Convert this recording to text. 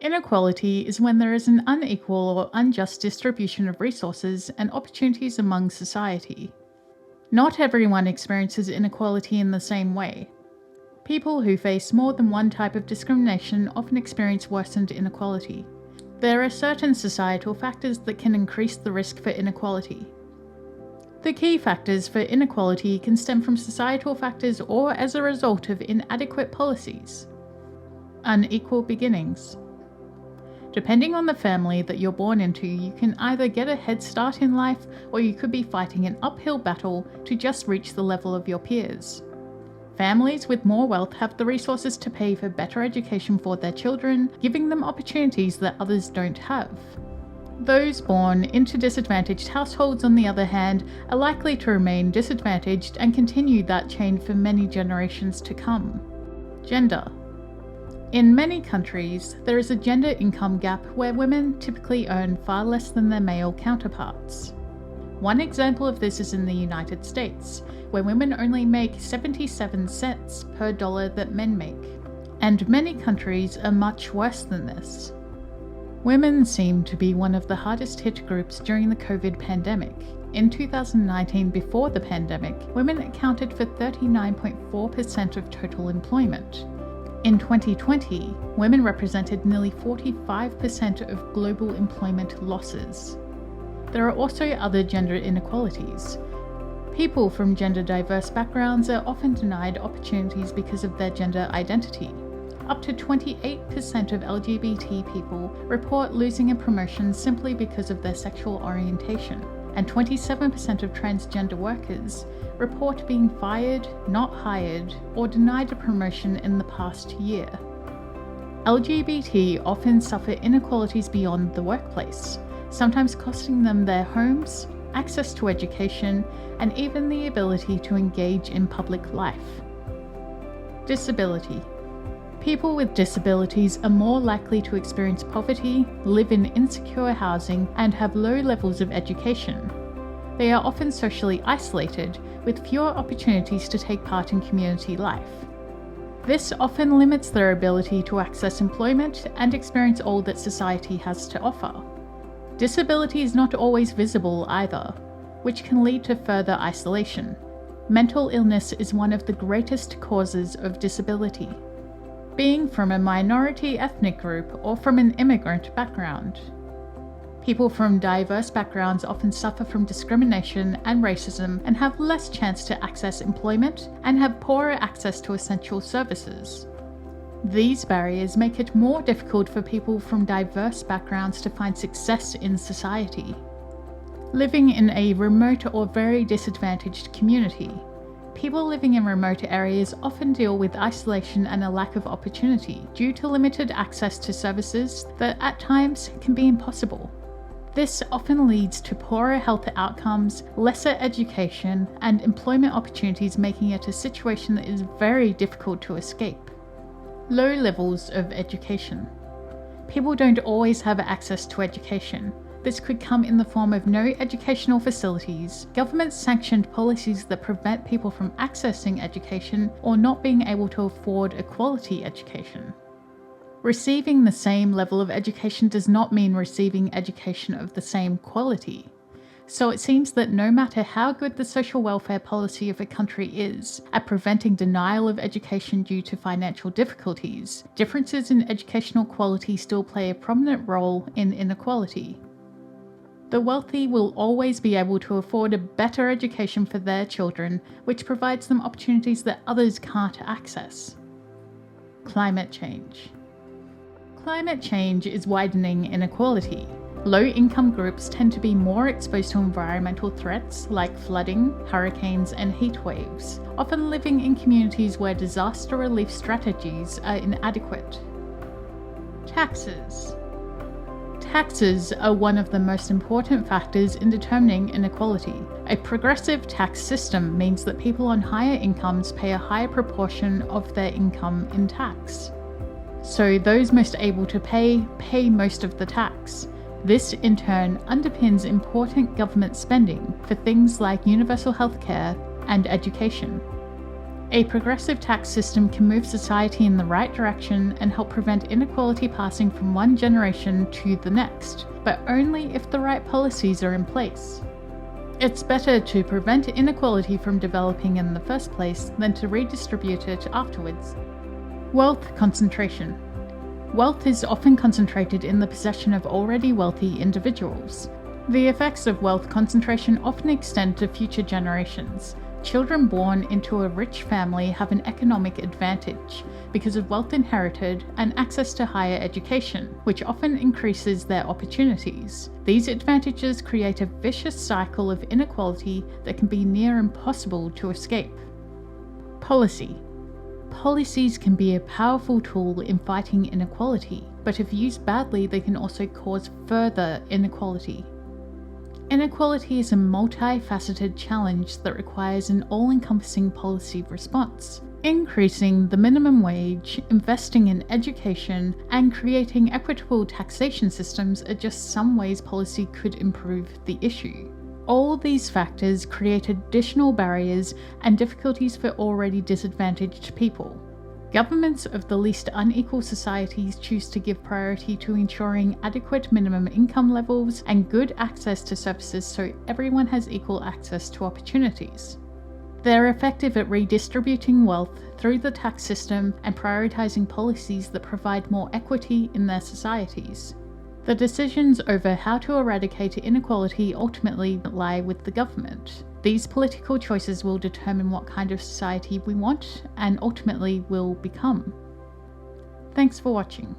Inequality is when there is an unequal or unjust distribution of resources and opportunities among society. Not everyone experiences inequality in the same way. People who face more than one type of discrimination often experience worsened inequality. There are certain societal factors that can increase the risk for inequality. The key factors for inequality can stem from societal factors or as a result of inadequate policies. Unequal beginnings. Depending on the family that you're born into, you can either get a head start in life or you could be fighting an uphill battle to just reach the level of your peers. Families with more wealth have the resources to pay for better education for their children, giving them opportunities that others don't have. Those born into disadvantaged households, on the other hand, are likely to remain disadvantaged and continue that chain for many generations to come. Gender. In many countries, there is a gender income gap where women typically earn far less than their male counterparts. One example of this is in the United States, where women only make 77 cents per dollar that men make, and many countries are much worse than this. Women seem to be one of the hardest hit groups during the COVID pandemic. In 2019, before the pandemic, women accounted for 39.4% of total employment. In 2020, women represented nearly 45% of global employment losses. There are also other gender inequalities. People from gender-diverse backgrounds are often denied opportunities because of their gender identity. Up to 28% of LGBT people report losing a promotion simply because of their sexual orientation, and 27% of transgender workers report being fired, not hired, or denied a promotion in the past year. LGBT often suffer inequalities beyond the workplace, sometimes costing them their homes, access to education, and even the ability to engage in public life. Disability. People with disabilities are more likely to experience poverty, live in insecure housing, and have low levels of education. They are often socially isolated, with fewer opportunities to take part in community life. This often limits their ability to access employment and experience all that society has to offer. Disability is not always visible either, which can lead to further isolation. Mental illness is one of the greatest causes of disability. Being from a minority ethnic group or from an immigrant background. People from diverse backgrounds often suffer from discrimination and racism and have less chance to access employment and have poorer access to essential services. These barriers make it more difficult for people from diverse backgrounds to find success in society. Living in a remote or very disadvantaged community. People living in remote areas often deal with isolation and a lack of opportunity due to limited access to services that at times can be impossible. This often leads to poorer health outcomes, lesser education, and employment opportunities, making it a situation that is very difficult to escape. Low levels of education. People don't always have access to education. This could come in the form of no educational facilities, government-sanctioned policies that prevent people from accessing education, or not being able to afford a quality education. Receiving the same level of education does not mean receiving education of the same quality. So it seems that no matter how good the social welfare policy of a country is at preventing denial of education due to financial difficulties, differences in educational quality still play a prominent role in inequality. The wealthy will always be able to afford a better education for their children, which provides them opportunities that others can't access. Climate change. Climate change is widening inequality. Low-income groups tend to be more exposed to environmental threats like flooding, hurricanes, and heat waves, often living in communities where disaster relief strategies are inadequate. Taxes. Taxes are one of the most important factors in determining inequality. A progressive tax system means that people on higher incomes pay a higher proportion of their income in tax. So those most able to pay most of the tax. This in turn underpins important government spending for things like universal healthcare and education. A progressive tax system can move society in the right direction and help prevent inequality passing from one generation to the next, but only if the right policies are in place. It's better to prevent inequality from developing in the first place than to redistribute it afterwards. Wealth concentration. Wealth is often concentrated in the possession of already wealthy individuals. The effects of wealth concentration often extend to future generations. Children born into a rich family have an economic advantage because of wealth inherited and access to higher education, which often increases their opportunities. These advantages create a vicious cycle of inequality that can be near impossible to escape. Policy. Policies can be a powerful tool in fighting inequality, but if used badly, they can also cause further inequality. Inequality is a multifaceted challenge that requires an all-encompassing policy response. Increasing the minimum wage, investing in education, and creating equitable taxation systems are just some ways policy could improve the issue. All these factors create additional barriers and difficulties for already disadvantaged people. Governments of the least unequal societies choose to give priority to ensuring adequate minimum income levels and good access to services so everyone has equal access to opportunities. They're effective at redistributing wealth through the tax system and prioritizing policies that provide more equity in their societies. The decisions over how to eradicate inequality ultimately lie with the government. These political choices will determine what kind of society we want and ultimately will become. Thanks for watching.